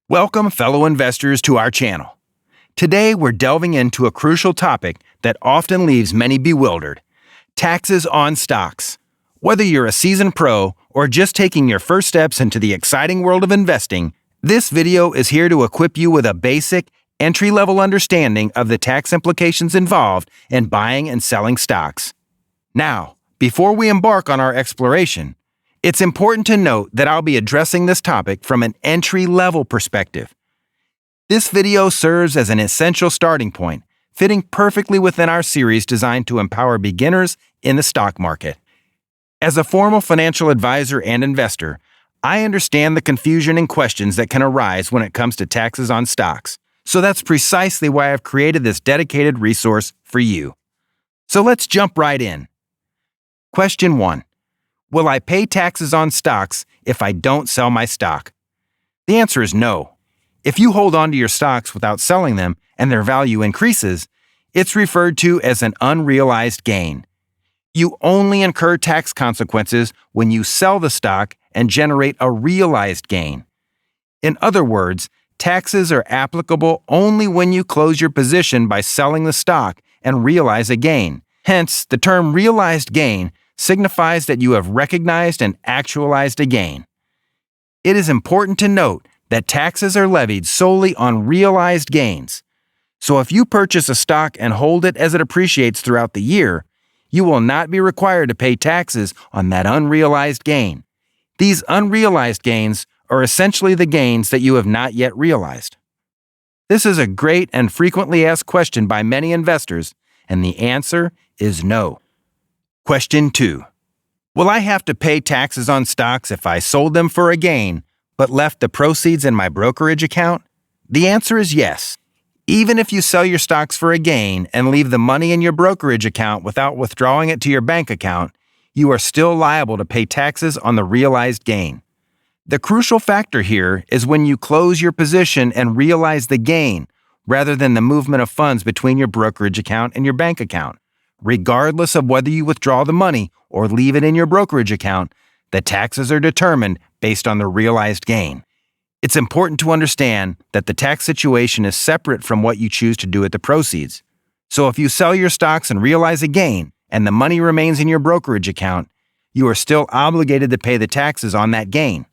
Welcome, fellow investors, to our channel. Today, we're delving into a crucial topic that often leaves many bewildered: taxes on stocks. Whether you're a seasoned pro or just taking your first steps into the exciting world of investing, this video is here to equip you with a basic, entry-level understanding of the tax implications involved in buying and selling stocks. Now, before we embark on our exploration, it's important to note that I'll be addressing this topic from an entry-level perspective. This video serves as an essential starting point, fitting perfectly within our series designed to empower beginners in the stock market. As a formal financial advisor and investor, I understand the confusion and questions that can arise when it comes to taxes on stocks, so that's precisely why I've created this dedicated resource for you. So let's jump right in. Question 1. Will I pay taxes on stocks if I don't sell my stock? The answer is no. If you hold on to your stocks without selling them and their value increases, it's referred to as an unrealized gain. You only incur tax consequences when you sell the stock and generate a realized gain. In other words, taxes are applicable only when you close your position by selling the stock and realize a gain. Hence, the term realized gain signifies that you have recognized and actualized a gain. It is important to note that taxes are levied solely on realized gains. So if you purchase a stock and hold it as it appreciates throughout the year, you will not be required to pay taxes on that unrealized gain. These unrealized gains are essentially the gains that you have not yet realized. This is a great and frequently asked question by many investors, and the answer is no. Question 2. Will I have to pay taxes on stocks if I sold them for a gain, but left the proceeds in my brokerage account? The answer is yes. Even if you sell your stocks for a gain and leave the money in your brokerage account without withdrawing it to your bank account, you are still liable to pay taxes on the realized gain. The crucial factor here is when you close your position and realize the gain, rather than the movement of funds between your brokerage account and your bank account. Regardless of whether you withdraw the money or leave it in your brokerage account, the taxes are determined based on the realized gain. It's important to understand that the tax situation is separate from what you choose to do with the proceeds. So if you sell your stocks and realize a gain, and the money remains in your brokerage account, you are still obligated to pay the taxes on that gain.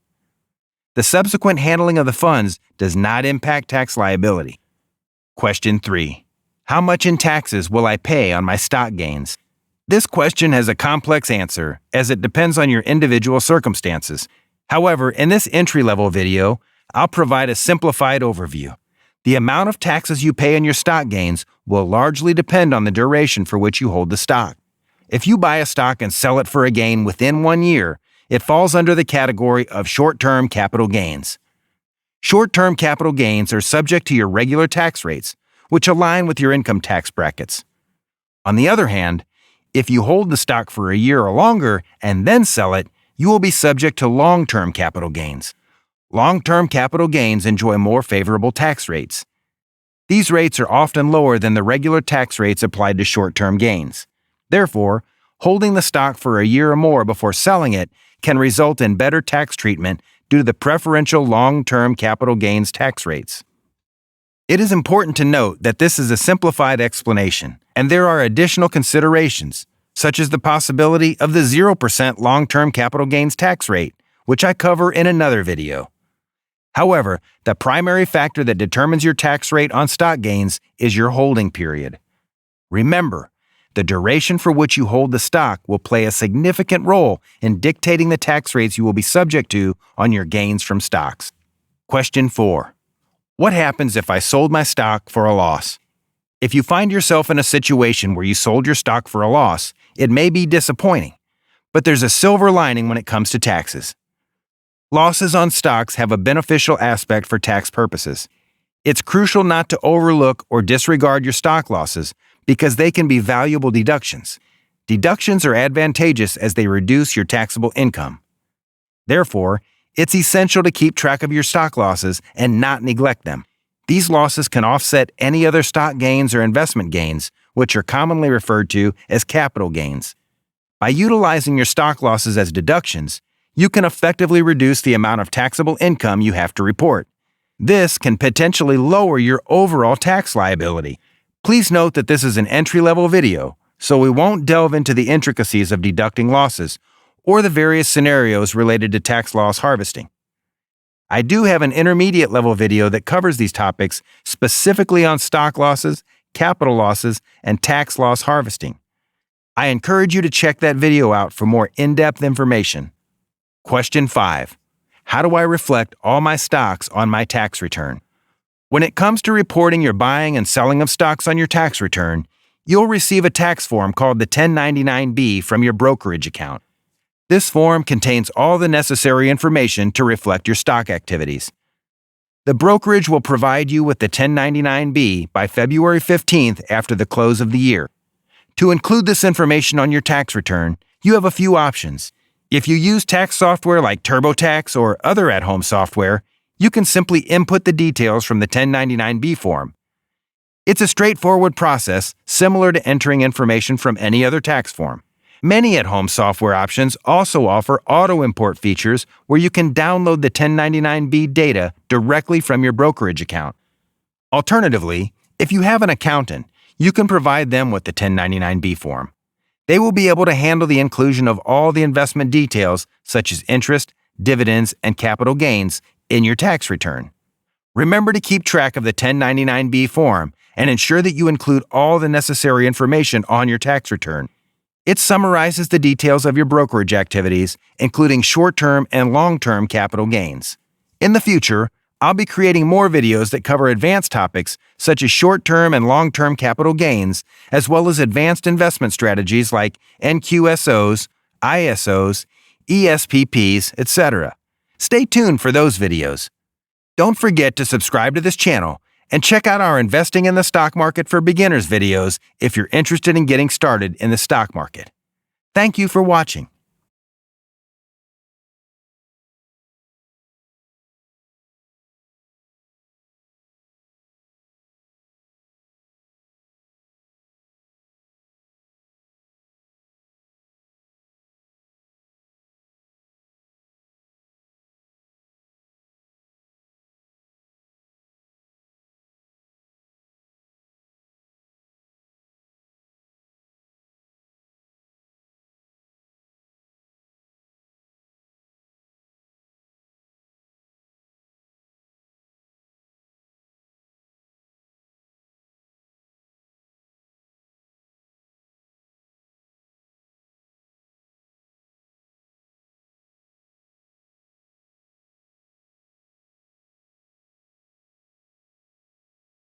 The subsequent handling of the funds does not impact tax liability. Question 3. How much in taxes will I pay on my stock gains? This question has a complex answer, as it depends on your individual circumstances. However, in this entry-level video, I'll provide a simplified overview. The amount of taxes you pay on your stock gains will largely depend on the duration for which you hold the stock. If you buy a stock and sell it for a gain within 1 year, it falls under the category of short-term capital gains. Short-term capital gains are subject to your regular tax rates, which align with your income tax brackets. On the other hand, if you hold the stock for a year or longer and then sell it, you will be subject to long-term capital gains. Long-term capital gains enjoy more favorable tax rates. These rates are often lower than the regular tax rates applied to short-term gains. Therefore, holding the stock for a year or more before selling it can result in better tax treatment due to the preferential long-term capital gains tax rates. It is important to note that this is a simplified explanation, and there are additional considerations, such as the possibility of the 0% long-term capital gains tax rate, which I cover in another video. However, the primary factor that determines your tax rate on stock gains is your holding period. Remember, the duration for which you hold the stock will play a significant role in dictating the tax rates you will be subject to on your gains from stocks. Question 4. What happens if I sold my stock for a loss? If you find yourself in a situation where you sold your stock for a loss, it may be disappointing, but there's a silver lining when it comes to taxes. Losses on stocks have a beneficial aspect for tax purposes. It's crucial not to overlook or disregard your stock losses because they can be valuable deductions. Deductions are advantageous as they reduce your taxable income. Therefore, it's essential to keep track of your stock losses and not neglect them. These losses can offset any other stock gains or investment gains, which are commonly referred to as capital gains. By utilizing your stock losses as deductions, you can effectively reduce the amount of taxable income you have to report. This can potentially lower your overall tax liability. Please note that this is an entry-level video, so we won't delve into the intricacies of deducting losses or the various scenarios related to tax loss harvesting. I do have an intermediate level video that covers these topics specifically on stock losses, capital losses, and tax loss harvesting. I encourage you to check that video out for more in-depth information. Question 5. How do I reflect all my stocks on my tax return? When it comes to reporting your buying and selling of stocks on your tax return, you'll receive a tax form called the 1099-B from your brokerage account. This form contains all the necessary information to reflect your stock activities. The brokerage will provide you with the 1099-B by February 15th after the close of the year. To include this information on your tax return, you have a few options. If you use tax software like TurboTax or other at-home software, you can simply input the details from the 1099-B form. It's a straightforward process, similar to entering information from any other tax form. Many at-home software options also offer auto-import features where you can download the 1099-B data directly from your brokerage account. Alternatively, if you have an accountant, you can provide them with the 1099-B form. They will be able to handle the inclusion of all the investment details, such as interest, dividends, and capital gains, in your tax return. Remember to keep track of the 1099-B form and ensure that you include all the necessary information on your tax return. It summarizes the details of your brokerage activities, including short-term and long-term capital gains. In the future, I'll be creating more videos that cover advanced topics such as short-term and long-term capital gains, as well as advanced investment strategies like NQSOs, ISOs, ESPPs, etc. Stay tuned for those videos. Don't forget to subscribe to this channel and check out our Investing in the Stock Market for Beginners videos if you're interested in getting started in the stock market. Thank you for watching.